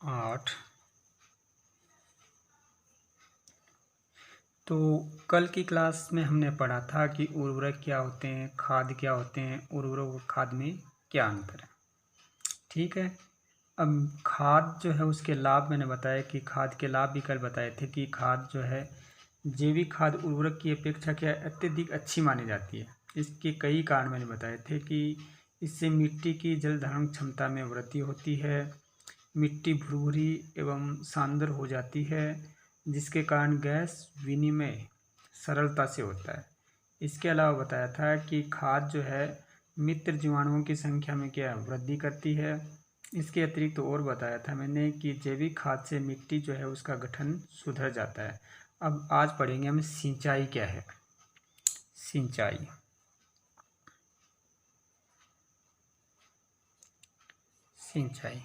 8। तो कल की क्लास में हमने पढ़ा था कि उर्वरक क्या होते हैं, खाद क्या होते हैं, उर्वरक और खाद में क्या अंतर है। ठीक है। अब खाद जो है उसके लाभ मैंने बताया कि खाद के लाभ भी कल बताए थे कि खाद जो है जैविक खाद उर्वरक की अपेक्षा क्या अत्यधिक अच्छी मानी जाती है। इसके कई कारण मैंने बताए थे कि इससे मिट्टी की जल धारण क्षमता में वृद्धि होती है, मिट्टी भुरभुरी एवं सांद्र हो जाती है, जिसके कारण गैस विनिमय सरलता से होता है। इसके अलावा बताया था कि खाद जो है मित्र जीवाणुओं की संख्या में क्या वृद्धि करती है। इसके अतिरिक्त तो और बताया था मैंने कि जैविक खाद से मिट्टी जो है उसका गठन सुधर जाता है। अब आज पढ़ेंगे हम सिंचाई क्या है। सिंचाई सिंचाई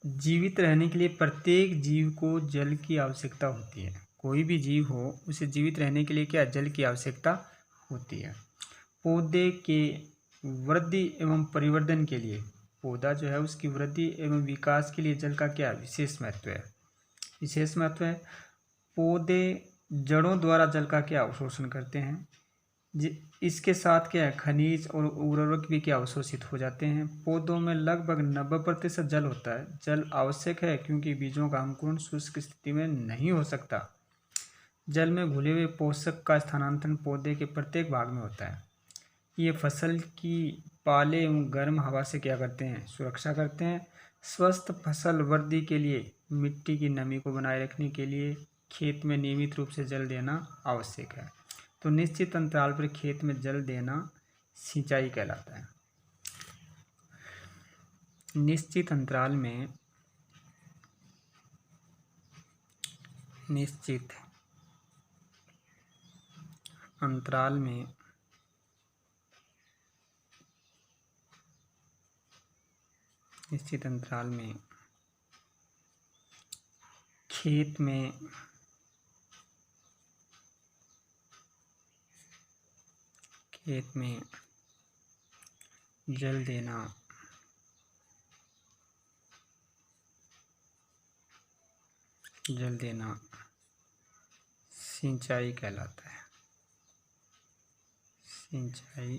जीवित रहने के लिए प्रत्येक जीव को जल की आवश्यकता होती है। कोई भी जीव हो उसे जीवित रहने के लिए क्या जल की आवश्यकता होती है। पौधे के वृद्धि एवं परिवर्धन के लिए पौधा जो है उसकी वृद्धि एवं विकास के लिए जल का क्या विशेष महत्व है। विशेष महत्व है। पौधे जड़ों द्वारा जल का क्या अवशोषण करते हैं। इसके साथ क्या है खनिज और उर्वरक भी क्या अवशोषित हो जाते हैं। पौधों में लगभग 90% जल होता है। जल आवश्यक है क्योंकि बीजों का अंकुरण शुष्क स्थिति में नहीं हो सकता। जल में घुले हुए पोषक का स्थानांतरण पौधे के प्रत्येक भाग में होता है। ये फसल की पाले एवं गर्म हवा से क्या करते हैं सुरक्षा करते हैं। स्वस्थ फसल वृद्धि के लिए मिट्टी की नमी को बनाए रखने के लिए खेत में नियमित रूप से जल देना आवश्यक है। तो निश्चित अंतराल पर खेत में जल देना सिंचाई कहलाता है। निश्चित अंतराल में निश्चित अंतराल में निश्चित अंतराल में खेत में जल देना सिंचाई कहलाता है। सिंचाई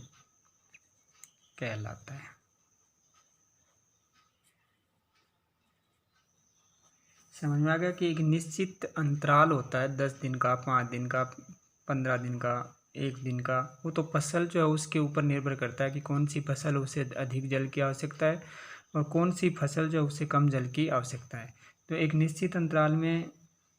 कहलाता है। समझ में आ गया कि एक निश्चित अंतराल होता है 10 दिन का, 5 दिन का, 15 दिन का, 1 दिन का। वो तो फसल जो है उसके ऊपर निर्भर करता है कि कौन सी फसल उसे अधिक जल की आवश्यकता है और कौन सी फसल जो है उसे कम जल की आवश्यकता है। तो एक निश्चित अंतराल में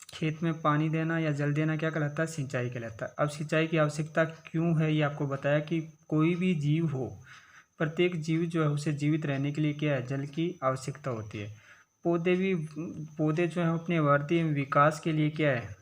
खेत में पानी देना या जल देना क्या कहलाता है सिंचाई कहलाता है। अब सिंचाई की आवश्यकता क्यों है ये आपको बताया कि कोई भी जीव हो प्रत्येक जीव जो है उसे जीवित रहने के लिए क्या है जल की आवश्यकता होती है। पौधे जो हैं अपने वृद्धि एवं विकास के लिए क्या है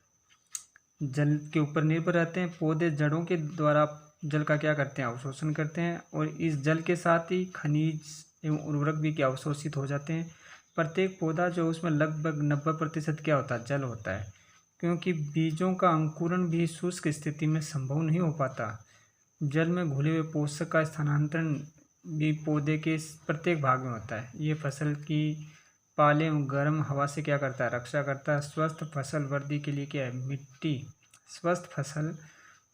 जल के ऊपर निर्भर रहते हैं। पौधे जड़ों के द्वारा जल का क्या करते हैं अवशोषण करते हैं और इस जल के साथ ही खनिज एवं उर्वरक भी क्या अवशोषित हो जाते हैं। प्रत्येक पौधा जो उसमें लगभग 90% क्या होता है जल होता है, क्योंकि बीजों का अंकुरण भी शुष्क स्थिति में संभव नहीं हो पाता। जल में घुले हुए पोषक का स्थानांतरण भी पौधे के प्रत्येक भाग में होता है। ये फसल की पाले एवं गर्म हवा से क्या करता है रक्षा करता है। स्वस्थ फसल वृद्धि के लिए क्या है स्वस्थ फसल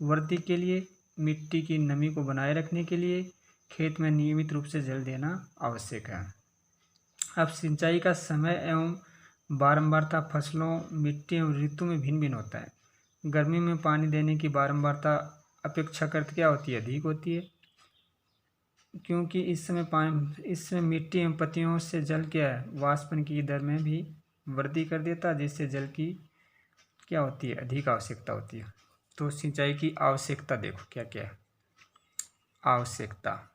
वृद्धि के लिए मिट्टी की नमी को बनाए रखने के लिए खेत में नियमित रूप से जल देना आवश्यक है। अब सिंचाई का समय एवं बारंबारता फसलों मिट्टी एवं ऋतु में भिन्न भिन्न होता है। गर्मी में पानी देने की बारंबारता अपेक्षाकृत क्या होती है अधिक होती है, क्योंकि इस समय मिट्टी एवं पत्तियों से जल क्या है वाष्पन की दर में भी वृद्धि कर देता है, जिससे जल की क्या होती है अधिक आवश्यकता होती है। तो सिंचाई की आवश्यकता देखो क्या क्या है। आवश्यकता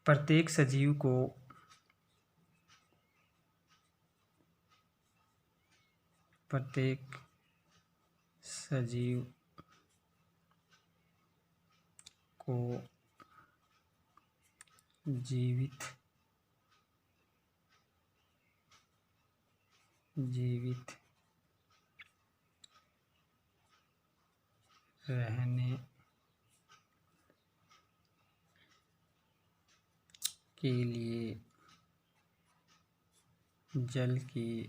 प्रत्येक सजीव को जीवित रहने के लिए जल की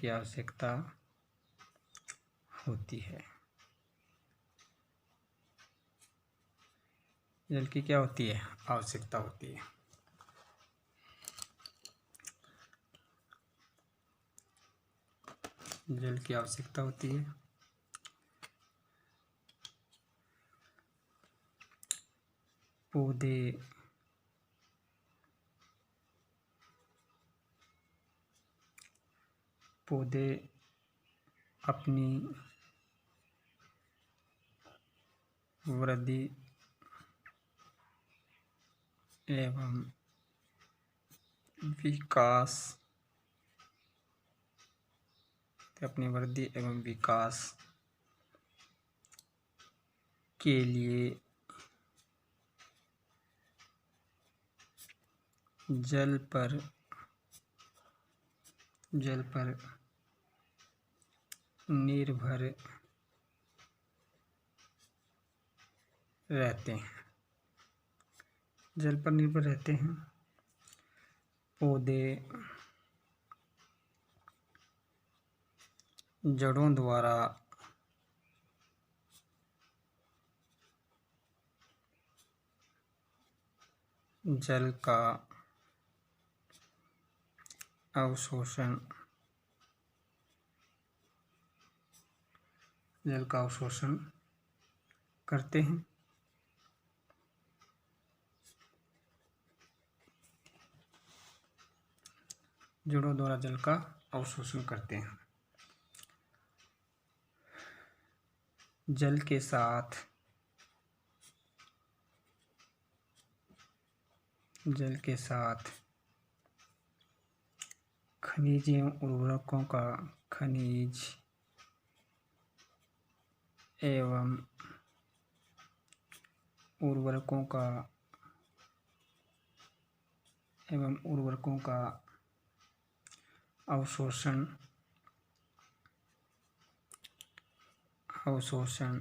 आवश्यकता होती है। जल की क्या होती है? आवश्यकता होती है। जल की आवश्यकता होती है। पौधे अपनी वृद्धि एवं विकास के लिए जल पर निर्भर रहते हैं। पौधे जड़ों द्वारा जल का अवशोषण करते हैं। जड़ों द्वारा जल का अवशोषण करते हैं। जल के साथ खनिज एवं उर्वरकों का अवशोषण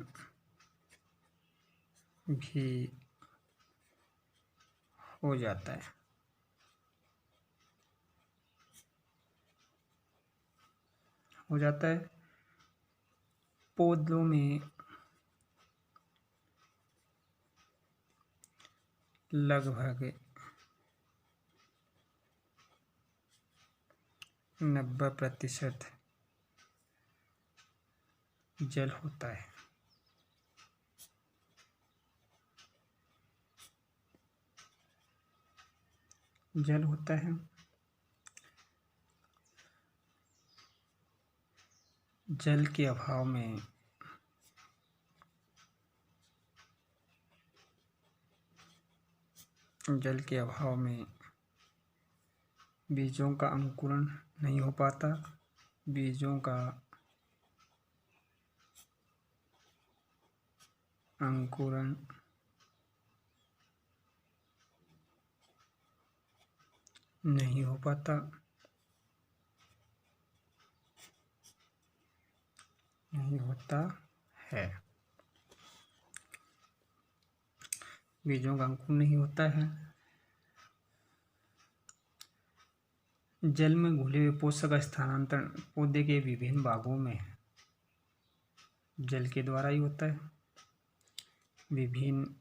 भी हो जाता है। पौधों में लगभग 90% जल होता है। जल के अभाव में बीजों का अंकुरण नहीं हो पाता। बीजों का अंकुरण नहीं हो पाता नहीं होता है। बीजों का अंकुरण नहीं होता है। जल में घुले हुए पोषक का स्थानांतरण पौधे के विभिन्न भागों में जल के द्वारा ही होता है। विभिन्न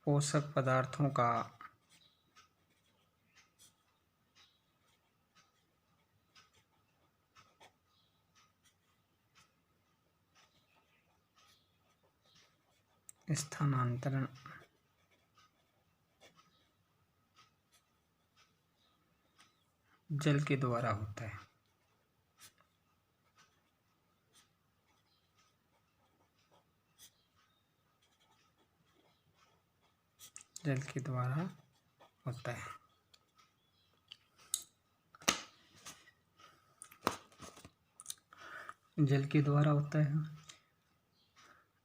पोषक पदार्थों का स्थानांतरण जल के द्वारा होता है। जल के द्वारा होता है। जल के द्वारा होता है।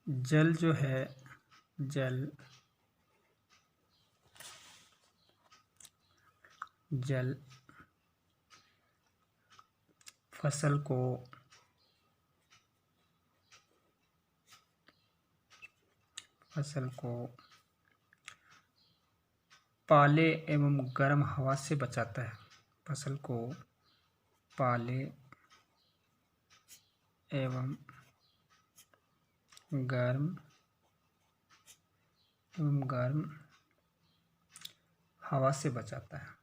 जल जो है, जल फसल को पाले एवं गर्म हवा से बचाता है। फसल को पाले एवं गर्म हवा से बचाता है।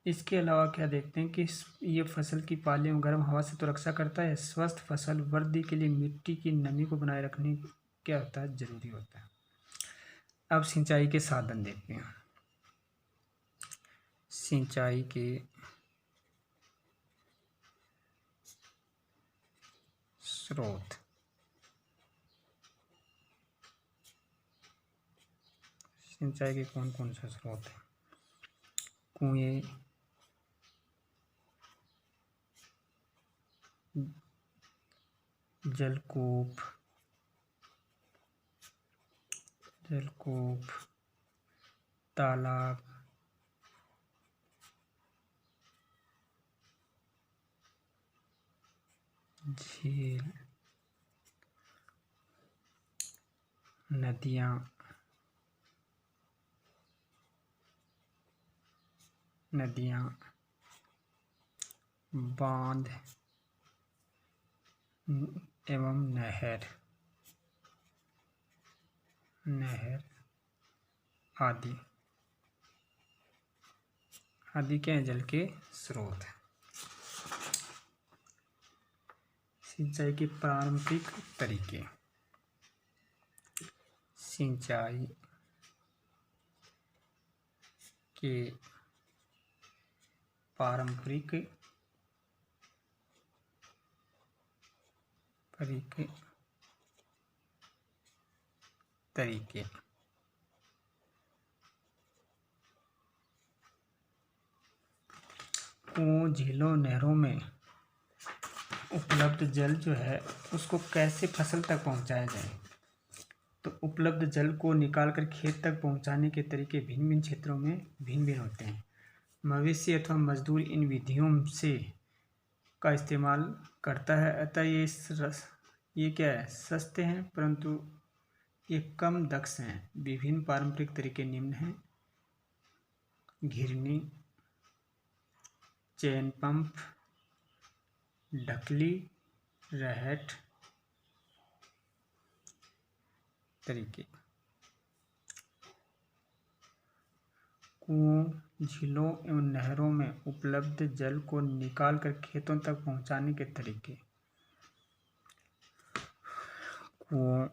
इसके अलावा क्या देखते हैं कि ये फसल की पाले एवं गर्म हवा से तो रक्षा करता है, स्वस्थ फसल वृद्धि के लिए मिट्टी की नमी को बनाए रखने क्या होता है, जरूरी होता है। अब सिंचाई के साधन देखते हैं। सिंचाई के स्रोत, सिंचाई के कौन कौन से स्रोत हैं? कुएं, जलकूप, तालाब, झील, नदियाँ, बांध एवं नहर आदि क्या है, जल के स्रोत हैं। सिंचाई के पारंपरिक तरीके। सिंचाई के पारंपरिक तरीके कुओं, झीलों, नहरों में उपलब्ध जल जो है उसको कैसे फसल तक पहुंचाया जाए। तो उपलब्ध जल को निकालकर खेत तक पहुंचाने के तरीके भिन्न भिन्न क्षेत्रों में भिन्न होते हैं। मवेशी अथवा मजदूर इन विधियों से का इस्तेमाल करता है, अतः ये क्या है, सस्ते हैं परंतु ये कम दक्ष हैं। विभिन्न पारंपरिक तरीके निम्न हैं: घिरनी, चेन पंप, ढकली, रहट तरीके। कुओं, झीलों एवं नहरों में उपलब्ध जल को निकालकर खेतों तक पहुंचाने के तरीके। कुओं,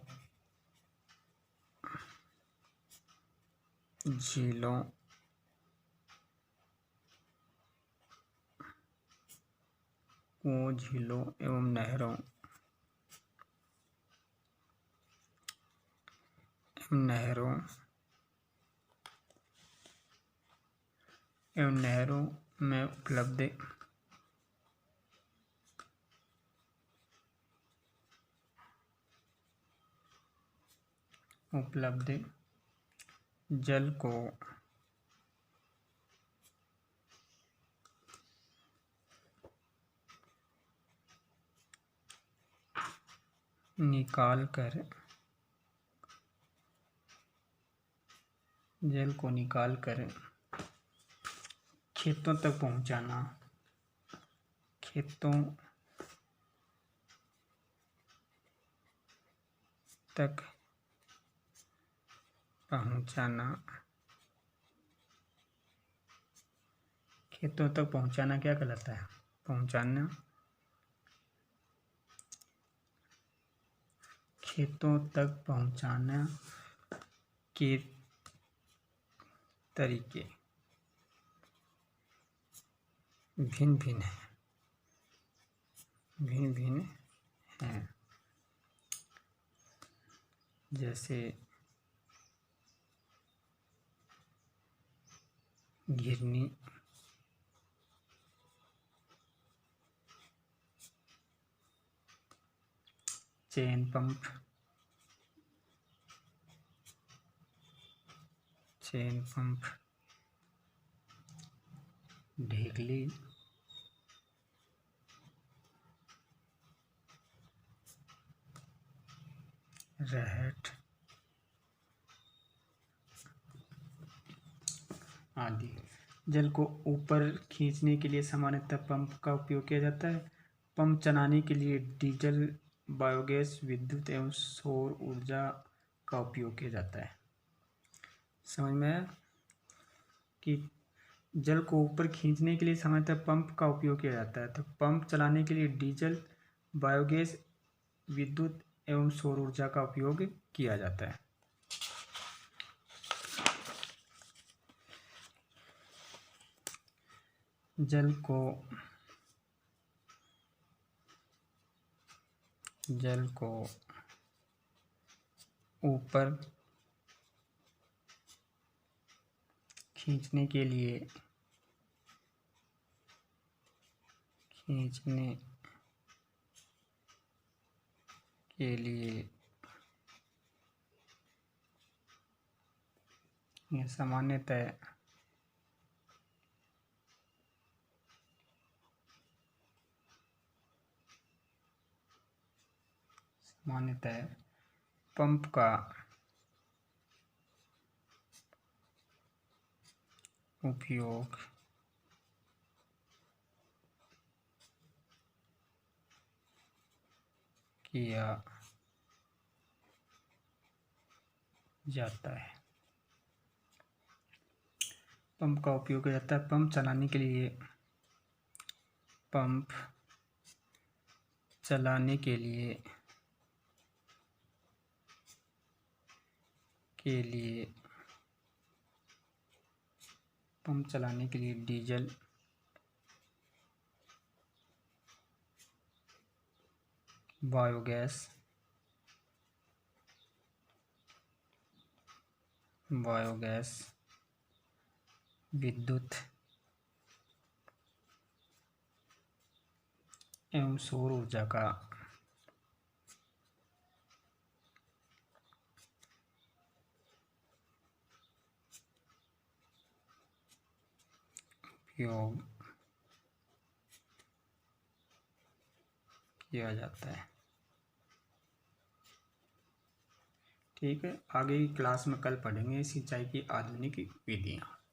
झीलों एवं नहरों में उपलब्ध जल को निकाल कर खेतों तक पहुंचाना, खेतों तक पहुंचाना क्या कहलाता है, पहुंचाना। खेतों तक पहुंचाना के तरीके भिन्न भिन्न हैं। जैसे घिरनी, चेन पंप, ढेकली, रहट आदि। जल को ऊपर खींचने के लिए सामान्यतः पंप का उपयोग किया जाता है। पंप चलाने के लिए डीजल, बायोगैस, विद्युत एवं सौर ऊर्जा का उपयोग किया जाता है। समझ में आया कि जल को ऊपर खींचने के लिए सामान्यतः पंप का उपयोग किया जाता है। तो पंप चलाने के लिए डीजल, बायोगैस, विद्युत एवं सौर ऊर्जा का उपयोग किया जाता है। जल को ऊपर खींचने के लिए यह सामान्यतः पंप का उपयोग किया जाता है। पंप का उपयोग किया जाता है। पंप चलाने के लिए पंप चलाने के लिए डीजल, बायोगैस, विद्युत एवं सौर ऊर्जा का उपयोग किया जाता है। ठीक है, आगे की क्लास में कल पढ़ेंगे सिंचाई की आधुनिक विधियाँ।